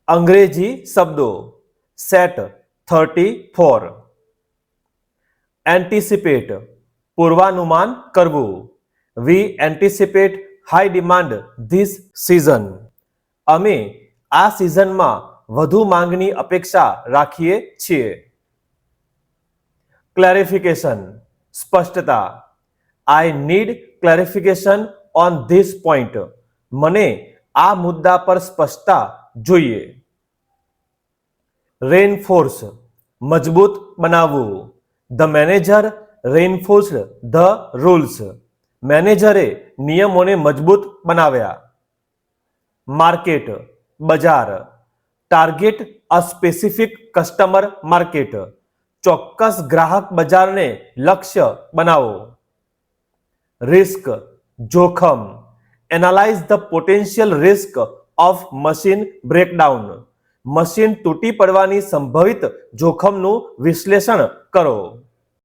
અંગ્રેજી શબ્દો set 34 anticipate પૂર્વાનુમાન કરવું we anticipate high demand this season અમે આ સિઝનમાં વધુ માંગની અપેક્ષા રાખીએ છીએ ક્લેરિફિકેશન સ્પષ્ટતા I need clarification on this point મને આ મુદ્દા પર સ્પષ્ટતા જોઈએ રેનફોર્સ મજબૂત બનાવવું ધ મેનેજર રેનફોર્સ્ડ ધ રૂલ્સ મેનેજરે નિયમોને મજબૂત બનાવ્યા માર્કેટ બજાર ટાર્ગેટ અ સ્પેસિફિક કસ્ટમર માર્કેટ ચોક્કસ ગ્રાહક બજારને લક્ષ્ય બનાવો રિસ્ક જોખમ analyse the potential risk of machine breakdown machine તૂટી પડવાની સંભવિત જોખમનું વિશ્લેષણ કરો